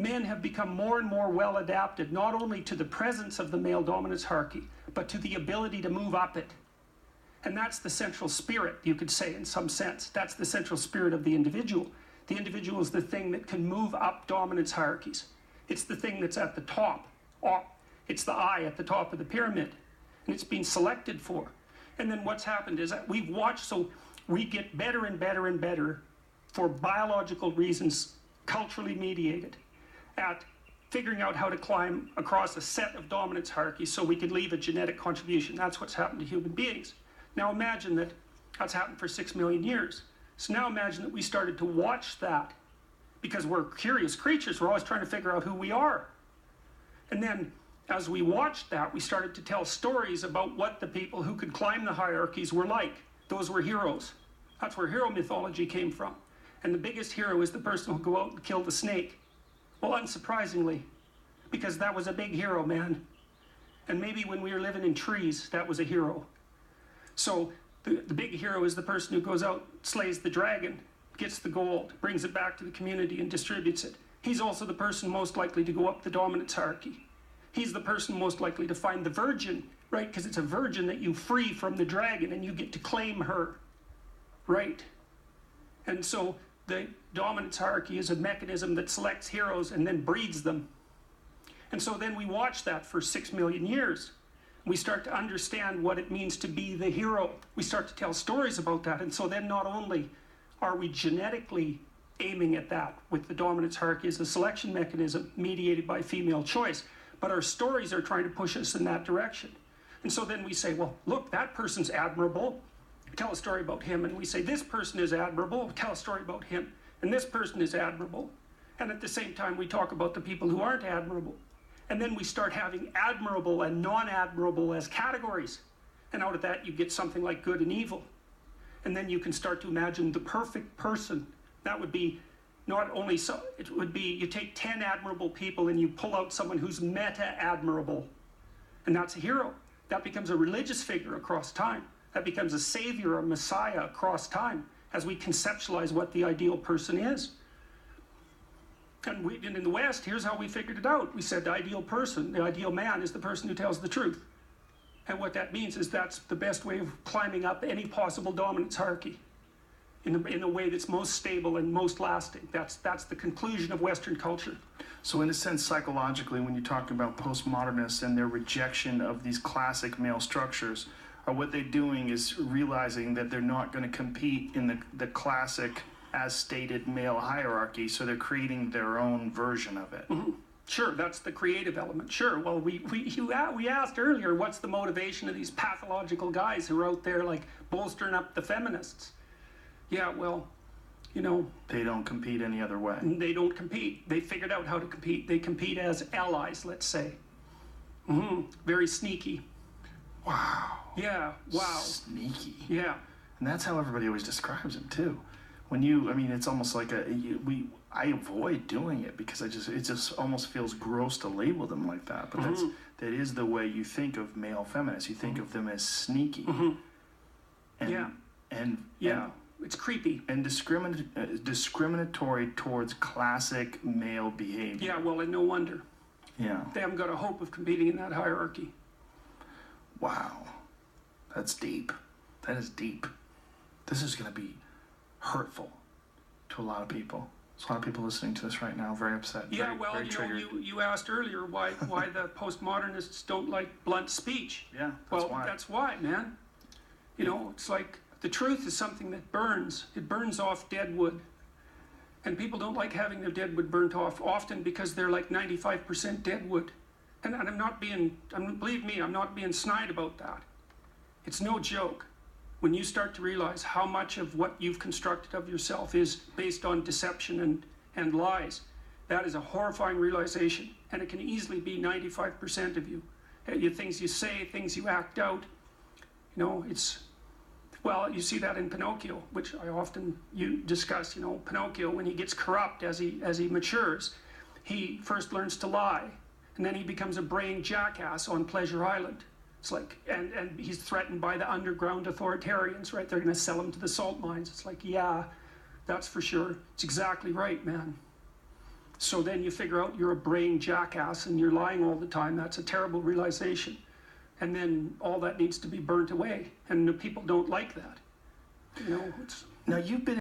men have become more and more well adapted, not only to the presence of the male dominance hierarchy, but to the ability to move up it. And that's the central spirit, you could say, in some sense. That's the central spirit of the individual. The individual is the thing that can move up dominance hierarchies. It's the thing that's at the top. It's the eye at the top of the pyramid. And it's been selected for. And then what's happened is that we've watched, so we get better and better and better for biological reasons, culturally mediated, at figuring out how to climb across a set of dominance hierarchies so we can leave a genetic contribution. That's what's happened to human beings. Now imagine that that's happened for 6 million years. So now imagine that we started to watch that, because we're curious creatures, we're always trying to figure out who we are. And then as we watched that, we started to tell stories about what the people who could climb the hierarchies were like. Those were heroes. That's where hero mythology came from. And the biggest hero is the person who'll go out and kill the snake. Well, unsurprisingly, because that was a big hero, man. And maybe when we were living in trees, that was a hero. So the big hero is the person who goes out, slays the dragon, gets the gold, brings it back to the community and distributes it. He's also the person most likely to go up the dominance hierarchy. He's the person most likely to find the virgin, right? Because it's a virgin that you free from the dragon and you get to claim her, right? And so the dominance hierarchy is a mechanism that selects heroes and then breeds them. And so then we watch that for 6 million years. We start to understand what it means to be the hero. We start to tell stories about that. And so then not only are we genetically aiming at that with the dominance hierarchy as a selection mechanism mediated by female choice, but our stories are trying to push us in that direction. And so then we say, well, look, that person's admirable. Tell a story about him. And we say, this person is admirable. Tell a story about him. And this person is admirable. And at the same time, we talk about the people who aren't admirable. And then we start having admirable and non-admirable as categories. And out of that, you get something like good and evil. And then you can start to imagine the perfect person. That would be not only so, it would be you take 10 admirable people and you pull out someone who's meta-admirable. And that's a hero. That becomes a religious figure across time. That becomes a savior, a messiah across time as we conceptualize what the ideal person is. And in the West, here's how we figured it out. We said the ideal person, the ideal man, is the person who tells the truth. And what that means is that's the best way of climbing up any possible dominance hierarchy in a way that's most stable and most lasting. That's the conclusion of Western culture. So in a sense, psychologically, when you talk about postmodernists and their rejection of these classic male structures, what they're doing is realizing that they're not going to compete in the classic as stated male hierarchy, so they're creating their own version of it. Mm-hmm. Sure, that's the creative element. Sure, well, we asked earlier, what's the motivation of these pathological guys who are out there like bolstering up the feminists? Yeah, well, you know... They don't compete any other way. They don't compete. They figured out how to compete. They compete as allies, let's say. Mm-hmm. Very sneaky. Wow. Yeah, wow. Sneaky. Yeah. And that's how everybody always describes him, too. When it's almost like I avoid doing it because it just almost feels gross to label them like that. But mm-hmm. that is the way you think of male feminists. You think of them as sneaky. Mm-hmm. And it's creepy. And discriminatory towards classic male behavior. Yeah, well, and no wonder. Yeah. They haven't got a hope of competing in that hierarchy. Wow. That's deep. That is deep. This is going to be hurtful to a lot of people. There's a lot of people listening to this right now, very upset. Yeah, very you asked earlier why the postmodernists don't like blunt speech. Yeah, that's why, man. You know, it's like the truth is something that burns. It burns off dead wood. And people don't like having their dead wood burnt off often because they're like 95% dead wood. And believe me, I'm not being snide about that. It's no joke. When you start to realize how much of what you've constructed of yourself is based on deception and lies, that is a horrifying realization. And it can easily be 95% of you. Things you say, things you act out. You know, you see that in Pinocchio, which I often discuss. You know, Pinocchio, when he gets corrupt as he matures, he first learns to lie. And then he becomes a braying jackass on Pleasure Island. It's like, and he's threatened by the underground authoritarians, right? They're going to sell him to the salt mines. It's like, yeah, that's for sure. It's exactly right, man. So then you figure out you're a brain jackass and you're lying all the time. That's a terrible realization. And then all that needs to be burnt away. And the people don't like that. You know, it's... Now, you've been